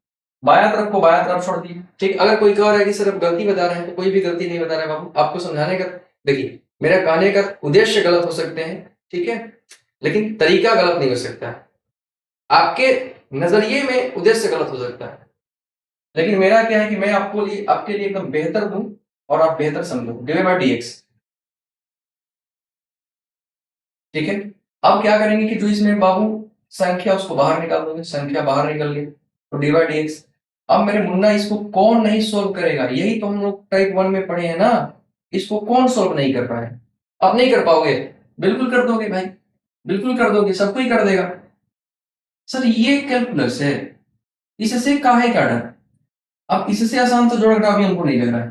बायां तरफ को बायां तरफ छोड़ दिए, ठीक। अगर कोई कह रहा है कि सर आप गलती बता रहे हैं, तो कोई भी गलती नहीं बता रहे हैं बाबू, आपको समझाने का, देखिए मेरा कहने का उद्देश्य गलत हो सकते हैं, ठीक है, लेकिन तरीका गलत नहीं हो सकता है। आपके नजरिए में उद्देश्य गलत हो सकता है, लेकिन मेरा क्या है कि मैं आपके लिए एकदम बेहतर दूं और आप बेहतर समझो। डिवाइड बाय डीएक्स, ठीक है। अब क्या करेंगे कि जो इसमें बाबू संख्या उसको बाहर निकाल दोगे, संख्या बाहर निकल गई तो डिवाइड डीएक्स। अब मेरे मुन्ना इसको कौन नहीं सोल्व करेगा, यही तो हम लोग टाइप 1 में पढ़े हैं ना। इसको कौन सोल्व नहीं कर पाए? अब नहीं कर पाओगे? बिल्कुल कर दोगे भाई, बिल्कुल कर दोगे, सब कोई कर देगा। सर ये कैलकुलस है, इससे काहे का डर? अब इससे आसान तो जोड़ घटाव भी हमको नहीं लग रहा है,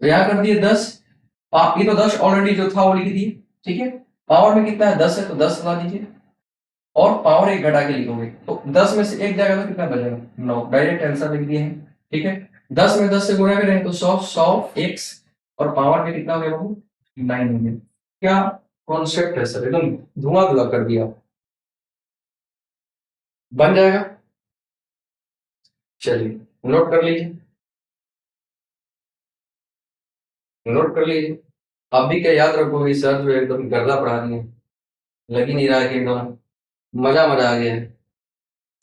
तो यहाँ कर दिए 10। ये तो 10 ऑलरेडी जो था वो लिख दिए, ठीक है। पावर में कितना है? 10 है, तो 10 ला दीजिए और पावर एक घटा के लिखोगे तो 10 में से एक जाएगा तो कितना बचेगा? 9। डायरेक्ट आंसर लिख दिए हैं, ठीक है। 10 में 10 से गुणा करें तो 100, 100 एक्स और पावर में कितना हो गया बाबू? 9 हो गया। क्या कॉन्सेप्ट है सर, एकदम धुआं धुआं कर दिया। बन जाएगा, चलिए नोट कर लीजिए, नोट कर लीजिए। आप भी क्या याद रखोगे, सर जो एकदम गर्दा पढ़ा दिए, लग ही नहीं रहा है कि एकदम मजा मजा आ गया है।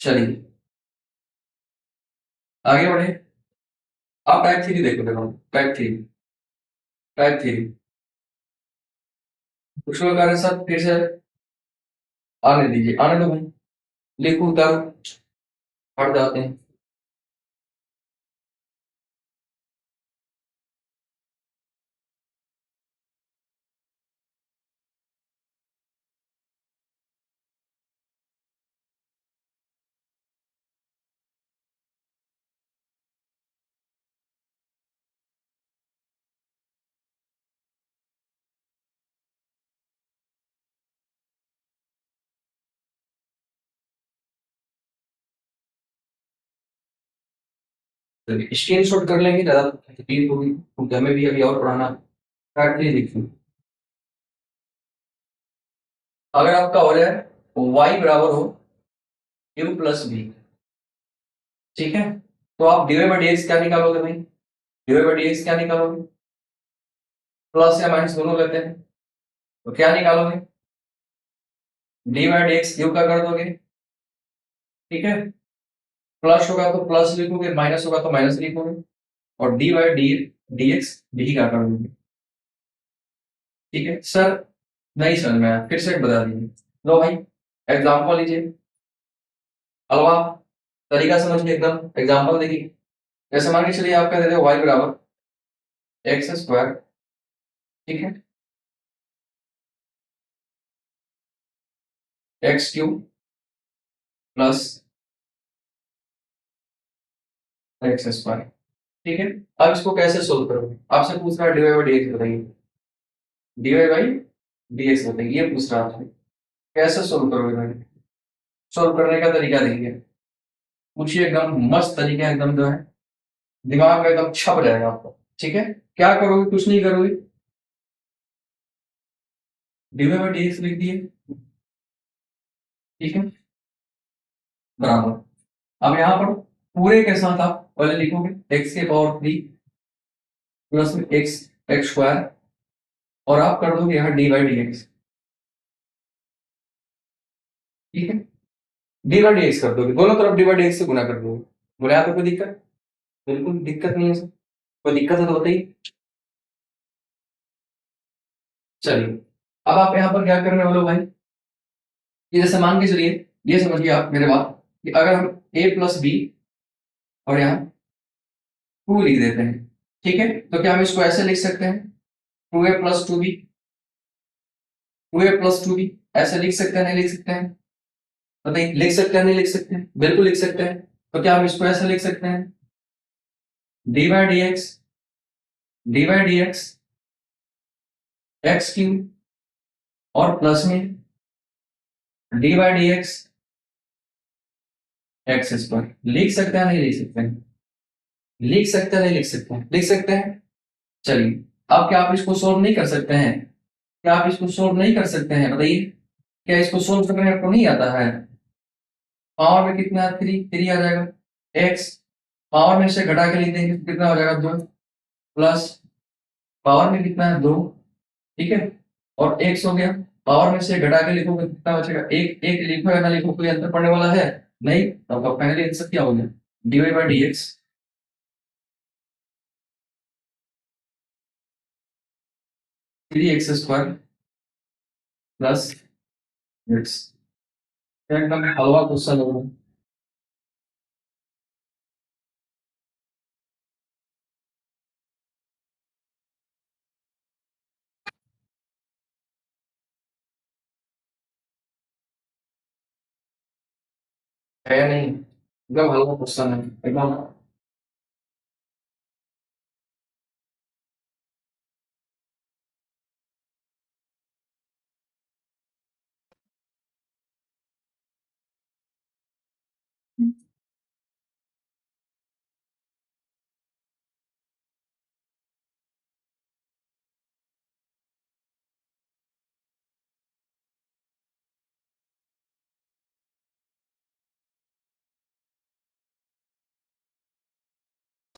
चलिए आगे बढ़े। आप टाइप 3 देखो, देखो टाइप 3, टाइप 3 कुछ लोग कह रहे हैं सर फिर से आने दीजिए, आने दो भाई, लिखो उतारो, हट जाते हैं। स्क्रीन शॉट कर लेंगे, ज्यादा तकलीफ होगी क्योंकि हमें भी अभी और पढ़ाना। टाइप 3 देखिए, अगर आपका हो जाए y बराबर हो u प्लस बी, ठीक है, तो आप डिवाइड बाई dx क्या निकालोगे भाई? डिवाइड बाई dx क्या निकालोगे? प्लस या माइनस दोनों लेते हैं, तो क्या निकालोगे? D by D x Q का कर दोगे, ठीक है। प्लस होगा तो प्लस लिखोगे, माइनस होगा तो माइनस लिखोगे, और D by D D X D का कर दोगे, ठीक है। सर नहीं समझ में आया, फिर से बता दीजिए। लो भाई एग्जाम्पल लीजिए, अलवा तरीका समझ के एकदम एग्जाम्पल देखिए। जैसे मान के चलिए आपका दे दे वाई बराबर एक्स स्क्वायर, ठीक है, x cube plus x square, ठीक है। अब इसको कैसे सोल्व करोगे? आपसे पूछ रहा है D Y by D X बताइए, D Y by D X बताइए, ये पूछ रहा है आपसे, कैसे सोल्व करोगे भाई? सोल्व करने का तरीका देखिए, पूछिए एकदम मस्त तरीका, एकदम जो है दिमाग में एकदम छप जाएगा आपको, ठीक है। क्या करोगे? कुछ नहीं करोगे, d Y by D x लिख दिए, ठीक है, बराबर। अब यहाँ पर पूरे के साथ आप पहले लिखोगे एक्स के पावर 3 प्लस में एक्स एक्स स्क्वायर, और आप कर दोगे यहाँ डी बाई डी एक्स, ठीक है। डी बाई डी एक्स कर दोगे, दोनों तरफ डी बाई डी एक्स से गुना कर दोगे। बोले यहाँ पे कोई दिक्कत? बिल्कुल दिक्कत नहीं है सर, कोई दिक्कत है तो बताइए। चलिए अब आप यहाँ पर क्या करने वाले हो भाई, ये जैसे मान के चलिए, ये समझिए आप मेरे बात, कि अगर हम a प्लस बी और यहाँ 2 लिख देते हैं, ठीक है, तो क्या हम इसको ऐसे लिख सकते हैं? 2a plus 2b, 2a plus 2b ऐसे लिख सकते हैं, नहीं लिख सकते हैं? बताइए, लिख सकते हैं नहीं लिख सकते हैं? बिल्कुल लिख सकते हैं। तो क्या हम इसको ऐसे लिख सकते हैं? D by D X, D by D X x cube और प्लस में D by D X x square लिख सकते हैं नहीं लिख सकते हैं? लिख सकते हैं नहीं लिख सकते हैं? लिख सकते हैं। चलिए अब क्या आप इसको सोल्व नहीं कर सकते हैं? क्या आप इसको सोल्व नहीं कर सकते हैं बताइए? क्या इसको सोल्व करने आपको नहीं आता है? पावर में कितना है? 3 3 आ जाएगा। एक्स पावर में से घटा के लिख देंगे तो कितना हो जाएगा? 2 प्लस पावर में कितना है? 2। ठीक है और एक्स हो गया। पावर में से घटा के लिखोगे तो कितना बचेगा? एक एक लिखो या ना लिखो कोई अंतर पड़ने वाला है नहीं। तो आपका पहले आंसर क्या हो गया? D by D x 3x square plus x. एकदम हलवा क्वेश्चन होगा। है नहीं एकदम हलवा क्वेश्चन है एकदम।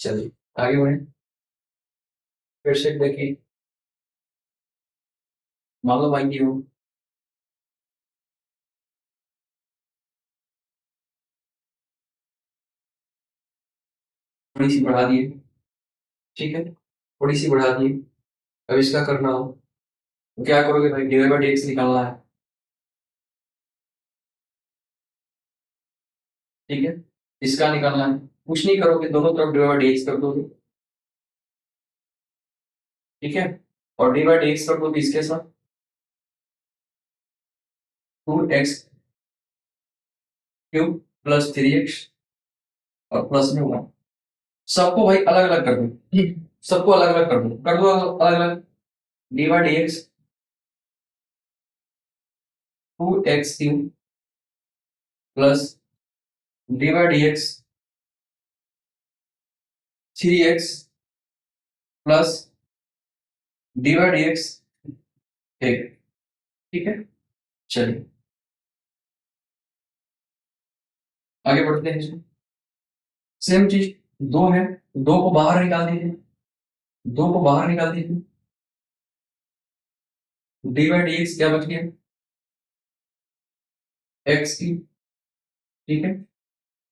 चलिए आगे बढ़े। फिर से देखिए मान लो भाई की हो थोड़ी सी बढ़ा दिए। ठीक है थोड़ी सी बढ़ा दिए। अब इसका करना हो तो क्या करोगे भाई? डी बाई डी एक्स निकालना है। ठीक है इसका निकालना है। कुछ नहीं करोगे दोनों तरफ डी बाई डी एक्स कर दोगे। ठीक है और डी बाई डी एक्स कर दोगे इसके साथ 2x क्यूब प्लस 3x और प्लस में 1। सबको भाई अलग अलग कर दो। सबको अलग अलग कर दो अलग अलग। D by D x 2x cube plus D by D x 3x plus D by D x 1। ठीक है चलिए आगे बढ़ते हैं इसमें। सेम चीज 2 है। 2 को बाहर निकाल दीजिए। 2 को बाहर निकाल दीजिए। डी बाई डी एक्स क्या बच गया? एक्स की। ठीक है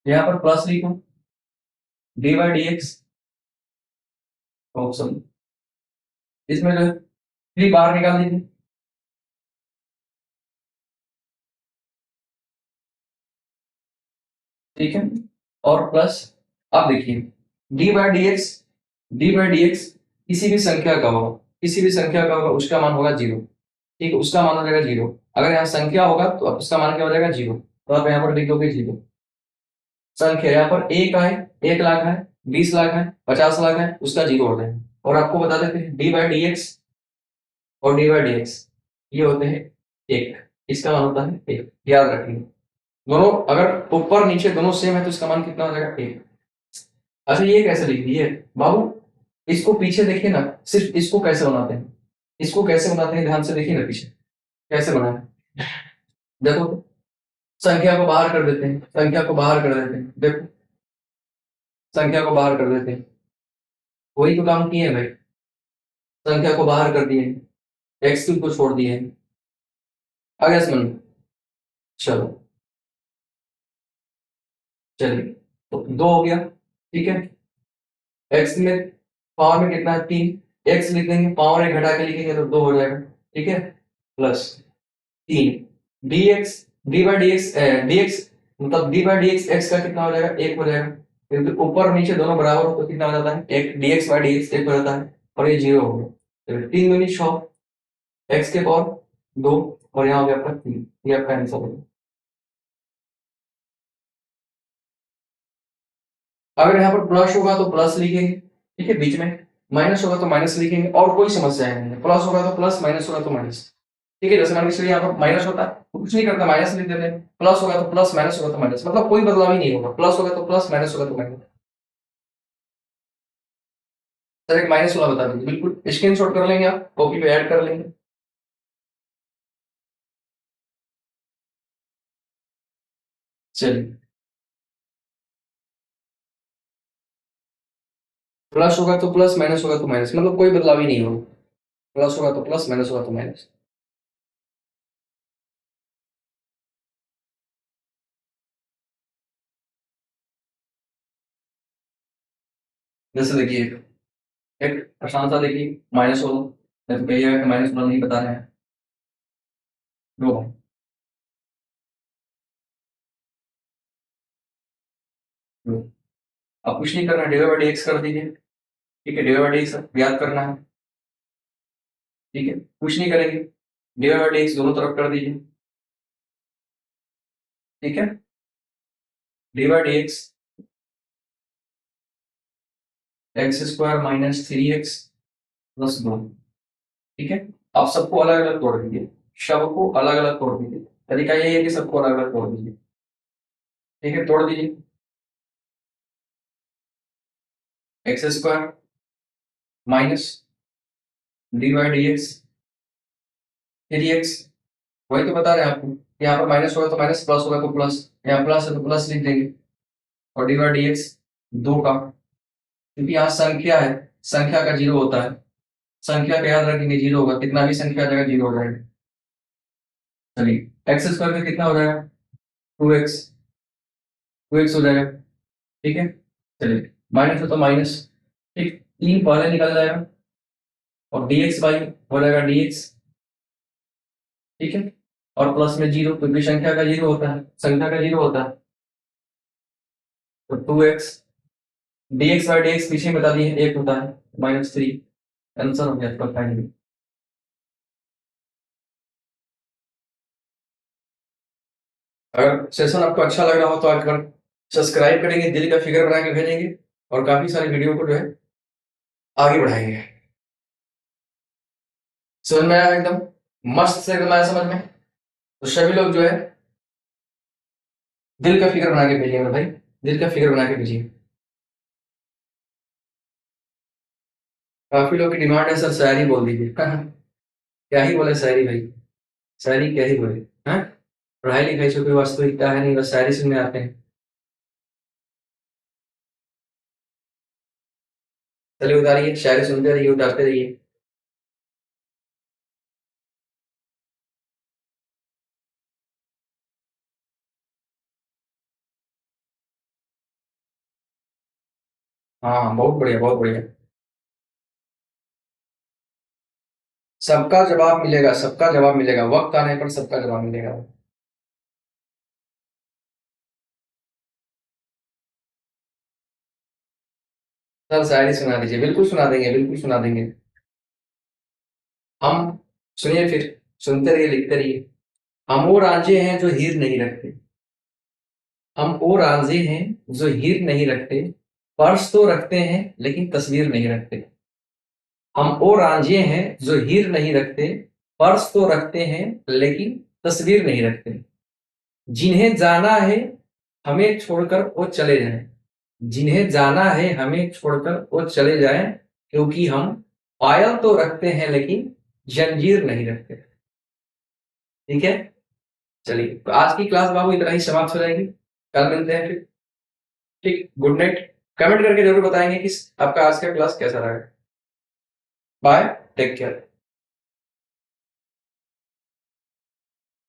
यहाँ पर प्लस लिखो D by D x option इसमें जो है 3 बाहर निकाल दीजिए। ठीक है और प्लस अब देखिए डी बाई डी एक्स किसी भी संख्या का होगा किसी भी संख्या का होगा उसका मान होगा 0। ठीक है उसका मान हो जाएगा 0। अगर यहाँ संख्या होगा तो अब उसका मान क्या हो जाएगा? 0। तो आप यहाँ पर लिख दोगे 0। संख्या यहाँ पर 1 है 1 लाख है 20 लाख है 50 लाख है उसका 0 हो जाएगा। और आपको बता देते हैं डी बाई डी एक्स और डी बाई डी एक्स ये होते हैं 1। इसका मान होता है 1 याद रखिए। दोनों अगर ऊपर नीचे दोनों सेम है तो इसका मान कितना हो जाएगा? 1। अच्छा ये कैसे लिख दिए बाबू? इसको पीछे देखिए ना सिर्फ इसको कैसे बनाते हैं। इसको कैसे बनाते हैं ध्यान से देखिए ना पीछे कैसे बना है। देखो संख्या को बाहर कर देते हैं। संख्या को बाहर कर देते हैं। देखो संख्या को बाहर कर देते हैं। वही तो काम किए हैं भाई। संख्या को बाहर कर दिए एक्स क्यूब को छोड़ दिए। आ गया समझ में? चलो चलिए तो 2 हो गया। ठीक है एक्स में पावर में कितना है? 3। एक्स लिख देंगे पावर एक घटा के लिखेंगे तो 2 हो जाएगा। ठीक है plus 3 D X D by D X D X मतलब D by D X X का कितना हो जाएगा? 1 हो जाएगा क्योंकि ऊपर और नीचे दोनों बराबर हो तो कितना हो जाता है? 1 D x by D x 1 हो जाता है और ये 0 हो गया। चलो 3 दूनी 6 एक्स के पावर 2 और यहाँ हो गया आपका 3। ये आपका आंसर होगा। अगर यहाँ पर प्लस होगा तो प्लस लिखेंगे। ठीक है बीच में माइनस होगा तो माइनस लिखेंगे और कोई समस्या नहीं है। प्लस होगा तो प्लस माइनस होगा तो माइनस। ठीक है, जैसे मान लीजिए यहाँ पर माइनस होता है तो कुछ नहीं करता, माइनस लिख देते हैं, प्लस होगा तो प्लस, माइनस होगा तो माइनस, मतलब कोई बदलाव ही नहीं होगा, प्लस होगा तो प्लस, माइनस होगा तो माइनस। सर एक माइनस वाला बता दीजिए, बिल्कुल स्क्रीनशॉट कर लेंगे, आप कॉपी पे ऐड कर लेंगे। चलिए, प्लस होगा तो प्लस, माइनस होगा तो माइनस, मतलब कोई बदलाव ही नहीं होगा, प्लस होगा तो प्लस, माइनस होगा तो माइनस। जैसे देखिए एक आसान सा देखिए, माइनस वाला, नहीं तो कहिएगा कि माइनस वाला नहीं बता रहे हैं। लो भाई, लो। अब कुछ नहीं करना, डिवाइड बाई एक्स कर दीजिए। ठीक है, डिवाइड बाई एक्स याद करना है। ठीक है, कुछ नहीं करेंगे, डिवाइड बाई एक्स दोनों तरफ कर दीजिए। ठीक है, divide x, x square minus 3x plus 2। ठीक है, अब सबको अलग अलग तोड़ दीजिए, सबको अलग अलग तोड़ दीजिए, तरीका यही है कि सबको अलग अलग तोड़ दीजिए। ठीक है, तोड़ दीजिए। X square minus divide x 3x, वही तो बता रहे हैं आपको, यहाँ पर माइनस होगा तो माइनस, प्लस होगा तो प्लस, यहाँ प्लस है तो प्लस लिख देंगे, और डिवाइड एक्स 2 का, क्योंकि यहाँ संख्या है, संख्या का जीरो होता है, संख्या का याद रखेंगे जीरो होगा, कितना भी संख्या आ जाएगा जीरो हो जाएगा। चलिए, एक्स स्क्वायर का कितना हो जाएगा, 2x, 2x हो जाएगा। ठीक है, चलिए माइनस हो तो माइनस, ठीक, 3 पहले निकल जाएगा, और dx बाई हो जाएगा dx। ठीक है, और प्लस में जीरो, क्योंकि संख्या का जीरो होता है, संख्या का जीरो होता है, तो 2x, dx बाई dx पीछे बता दिए एक होता है, -3। आंसर हो गया आपका फाइनली। अगर सेशन आपको अच्छा लग रहा हो तो अगर सब्सक्राइब करेंगे, दिल का फिगर बना के भेजेंगे, और काफी सारी वीडियो को जो है आगे बढ़ाएंगे। समझ में आया एकदम मस्त से, एकदम आया समझ में? तो सभी लोग जो है दिल का फिगर बना के भेजिएगा भाई, दिल का फिगर बना के भेजिए। काफी लोग की डिमांड है सर शायरी बोल दीजिए। क्या ही बोले शायरी भाई, शायरी क्या ही बोले, हाँ, पढ़ाई लिखाई से कोई वास्तविकता है नहीं, बस शायरी सुनने आते हैं। चलिए उतारिए, शायरी सुनते रहिए, उतारते रहिए। हाँ बहुत बढ़िया, बहुत बढ़िया। सबका जवाब मिलेगा, सबका जवाब मिलेगा, वक्त आने पर सबका जवाब मिलेगा। सर शायरी सुना दीजिए, बिल्कुल सुना देंगे, बिल्कुल सुना देंगे। हम, सुनिए फिर, सुनते रहिए, लिखते रहिए। हम वो रांझे हैं जो हीर नहीं रखते, हम वो रांझे हैं जो हीर नहीं रखते, पर्स तो रखते हैं लेकिन तस्वीर नहीं रखते। हम वो रांझे हैं जो हीर नहीं रखते, पर्स तो रखते हैं लेकिन तस्वीर नहीं रखते। जिन्हें जाना है हमें छोड़कर वो चले जाएं, जिन्हें जाना है हमें छोड़कर वो चले जाएं, क्योंकि हम पायल तो रखते हैं लेकिन जंजीर नहीं रखते। ठीक है, चलिए तो आज की क्लास बाबू इतना ही समाप्त हो जाएगी, कल मिलते हैं फिर। ठीक, गुड नाइट। कमेंट करके जरूर बताएंगे कि आपका आज का क्लास कैसा रहा। Bye, take care.